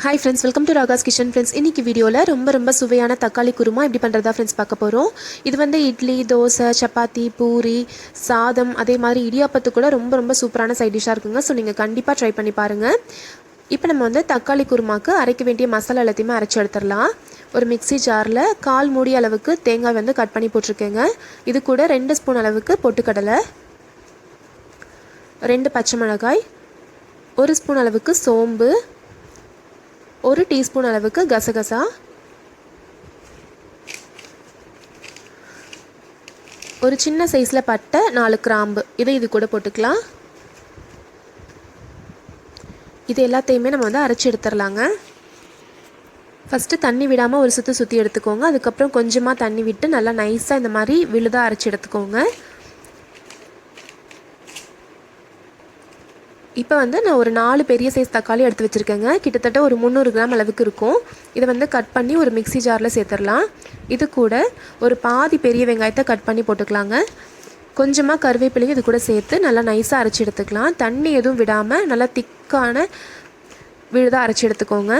Hi friends, welcome to Ragas kitchen friends. இன்னைக்கு வீடியோல ரொம்ப சுவையான தக்காளி குருமா எப்படி பண்றதா ஃப்ரெண்ட்ஸ் பார்க்க போறோம். இது வந்து இட்லி, தோசை, சப்பாத்தி, பூரி, சாதம் அதே மாதிரி இடியாப்பத்துக்கு கூட ரொம்ப சூப்பரான சைட் டிஷ்ஷா இருக்குங்க. சோ நீங்க கண்டிப்பா ட்ரை பண்ணி பாருங்க. இப்போ நம்ம வந்து தக்காளி குருமாக்கு அரைக்க வேண்டிய மசாலா எல்லாத்தையுமே அரைச்சு எடுத்துறலாம். ஒரு மிக்ஸி ஜார்ல 1/4 மூடி அளவுக்கு தேங்காய் வந்து கட் பண்ணி போட்டுருக்கேங்க. இது கூட 2 ஸ்பூன் அளவுக்கு பொட்டுக்கடலை, 2 பச்சை மிளகாய், 1 ஸ்பூன் அளவுக்கு சோம்பு, 1 டீஸ்பூன் அளவுக்கு கசகசா, ஒரு சின்ன சைஸ்ல பட்டை, 4 கிராம்பு இதை இது கூட போட்டுக்கலாம். இது எல்லாத்தையுமே நம்ம வந்து அரைச்சி எடுத்துடலாங்க. ஃபஸ்ட்டு தண்ணி விடாமல் ஒரு சுற்றி எடுத்துக்கோங்க. அதுக்கப்புறம் கொஞ்சமாக தண்ணி விட்டு நல்லா நைஸாக இந்த மாதிரி விழுதாக அரைச்சி எடுத்துக்கோங்க. இப்போ வந்து நான் ஒரு 4 பெரிய சைஸ் தக்காளி எடுத்து வச்சுருக்கேங்க. கிட்டத்தட்ட ஒரு 300 கிராம் அளவுக்கு இருக்கும். இதை வந்து கட் பண்ணி ஒரு மிக்ஸி ஜாரில் சேர்த்துடலாம். இது கூட ஒரு பாதி பெரிய வெங்காயத்தை கட் பண்ணி போட்டுக்கலாங்க. கொஞ்சமாக கருவேப்பிலையும் இது கூட சேர்த்து நல்லா நைஸாக அரைச்சி எடுத்துக்கலாம். தண்ணி எதுவும் விடாமல் நல்லா திக்கான விழுதாக அரைச்சி எடுத்துக்கோங்க.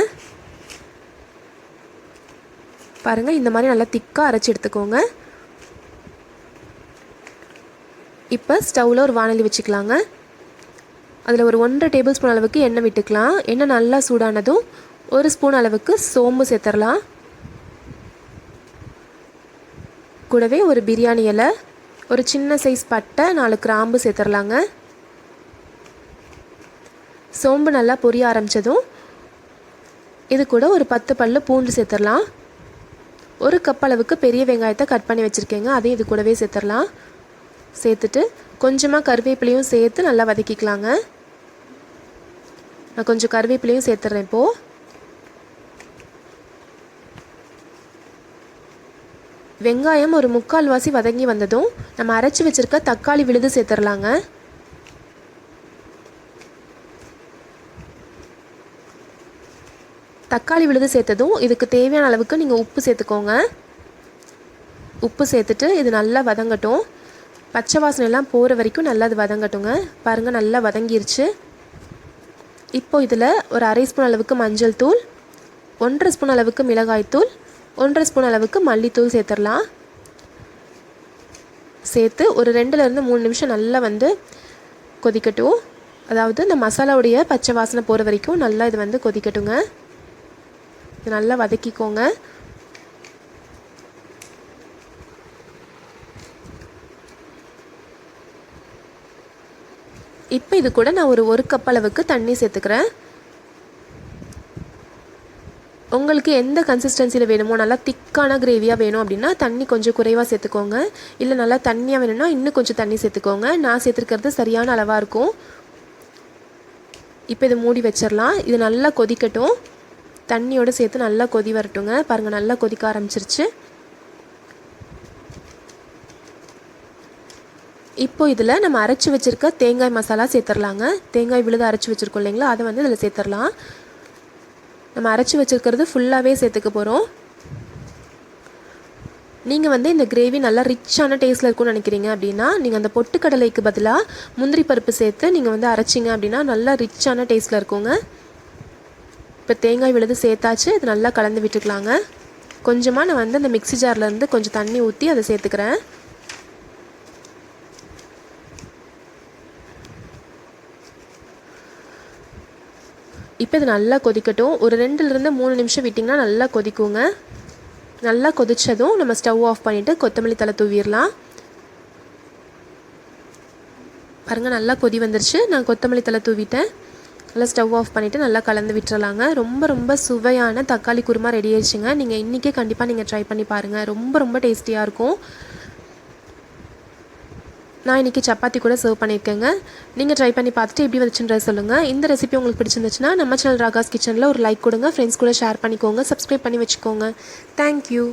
பாருங்கள், இந்த மாதிரி நல்லா திக்காக அரைச்சி எடுத்துக்கோங்க. இப்போ ஸ்டவ்வில் ஒரு வாணலி வச்சுக்கலாங்க. அதில் ஒரு 1.5 டேபிள் ஸ்பூன் அளவுக்கு எண்ணெய் விட்டுக்கலாம். எண்ணெய் நல்லா சூடானதும் 1 ஸ்பூன் அளவுக்கு சோம்பு சேர்த்துடலாம். கூடவே ஒரு பிரியாணி இலை, ஒரு சின்ன சைஸ் பட்டை, 4 கிராம்பு சேர்த்துடலாங்க. சோம்பு நல்லா பொரிய ஆரம்பித்ததும் இது கூட ஒரு 10 பல்லு பூண்டு சேர்த்துடலாம். 1 கப் அளவுக்கு பெரிய வெங்காயத்தை கட் பண்ணி வச்சுருக்கேங்க. அதையும் இது கூடவே சேர்த்துடலாம். சேர்த்துட்டு கொஞ்சமாக கருவேப்பிலையும் சேர்த்து நல்லா வதக்கிக்கலாங்க. நான் கொஞ்சம் கருவேப்பிலையும் சேர்த்துறேன். இப்போது வெங்காயம் ஒரு 3/4 வாசி வதங்கி வந்ததும் நம்ம அரைச்சி வச்சுருக்க தக்காளி விழுது சேர்த்துடலாங்க. தக்காளி விழுது சேர்த்ததும் இதுக்கு தேவையான அளவுக்கு நீங்கள் உப்பு சேர்த்துக்கோங்க. உப்பு சேர்த்துட்டு இது நல்லா வதங்கட்டும். பச்சை வாசனை எல்லாம் போகிற வரைக்கும் நல்லா அது வதங்கட்டுங்க. பாருங்கள், நல்லா வதங்கிருச்சு. இப்போ இதில் ஒரு 1/2 ஸ்பூன் அளவுக்கு மஞ்சள் தூள், 1.5 ஸ்பூன் அளவுக்கு மிளகாய் தூள், 1.5 ஸ்பூன் அளவுக்கு மல்லித்தூள் சேர்த்துடலாம். சேர்த்து ஒரு 2லேருந்து 3 நிமிஷம் நல்லா வந்து கொதிக்கட்டும். அதாவது இந்த மசாலாவுடைய பச்சை வாசனை போகிற வரைக்கும் நல்லா இது வந்து கொதிக்கட்டுங்க. இது நல்லா வதக்கிக்கோங்க. இப்போ இது கூட நான் ஒரு கப் அளவுக்கு தண்ணி சேர்த்துக்கிறேன். உங்களுக்கு எந்த கன்சிஸ்டன்சியில் வேணுமோ, நல்லா திக்கான கிரேவியாக வேணும் அப்படின்னா தண்ணி கொஞ்சம் குறைவாக சேர்த்துக்கோங்க. இல்லை நல்லா தண்ணியாக வேணும்னா இன்னும் கொஞ்சம் தண்ணி சேர்த்துக்கோங்க. நான் சேர்த்துருக்கிறது சரியான அளவாக இருக்கும். இப்போ இதை மூடி வச்சிடலாம். இது நல்லா கொதிக்கட்டும். தண்ணியோடு சேர்த்து நல்லா கொதி வரட்டுங்க. பாருங்கள், நல்லா கொதிக்க ஆரம்பிச்சிருச்சு. இப்போ இதில் நம்ம அரைச்சி வச்சுருக்க தேங்காய் மசாலா சேர்த்துடலாங்க. தேங்காய் விழுது அரைச்சி வச்சுருக்கோம் இல்லைங்களா, அதை வந்து இதில் சேர்த்துடலாம். நம்ம அரைச்சி வச்சுருக்கிறது ஃபுல்லாகவே சேர்த்துக்க போகிறோம். நீங்கள் வந்து இந்த கிரேவி நல்லா ரிச்சான டேஸ்ட்டில் இருக்கும்னு நினைக்கிறீங்க அப்படின்னா நீங்கள் அந்த பொட்டுக்கடலைக்கு பதிலாக முந்திரி பருப்பு சேர்த்து நீங்கள் வந்து அரைச்சிங்க அப்படின்னா நல்லா ரிச்சான டேஸ்ட்டில் இருக்குங்க. இப்போ தேங்காய் விழுது சேர்த்தாச்சு. இது நல்லா கலந்து விட்டுக்கலாங்க. கொஞ்சமாக நான் வந்து அந்த மிக்ஸி ஜார்லேருந்து கொஞ்சம் தண்ணி ஊற்றி அதை சேர்த்துக்கிறேன். இப்போ இது நல்லா கொதிக்கட்டும். ஒரு 2லேருந்து 3 நிமிஷம் விட்டிங்கன்னா நல்லா கொதிக்குங்க. நல்லா கொதித்ததும் நம்ம ஸ்டவ் ஆஃப் பண்ணிவிட்டு கொத்தமல்லி தழை தூவிடலாம். பாருங்கள், நல்லா கொதி வந்துருச்சு. நான் கொத்தமல்லி தழை தூவிட்டேன். நல்லா ஸ்டவ் ஆஃப் பண்ணிவிட்டு நல்லா கலந்து விட்டுறலாங்க. ரொம்ப சுவையான தக்காளி குருமா ரெடி ஆயிடுச்சுங்க. நீங்கள் இன்றைக்கே கண்டிப்பாக நீங்கள் ட்ரை பண்ணி பாருங்கள். ரொம்ப டேஸ்டியாக இருக்கும். நான் இன்றைக்கி சப்பாத்தி கூட சர்வ் பண்ணியிருக்கேங்க. நீங்கள் ட்ரை பண்ணி பார்த்துட்டு எப்படி வந்துச்சுன்றதை சொல்லுங்கள். இந்த ரெசிபி உங்களுக்கு பிடிச்சிருந்துச்சுன்னா நம்ம சேனல் ராகாஸ் கிச்சனில் ஒரு லைக் கொடுங்க. ஃப்ரெண்ட்ஸ் கூட ஷேர் பண்ணிக்கோங்க. சப்ஸ்கிரைப் பண்ணி வச்சுக்கோங்க. தேங்க்யூ.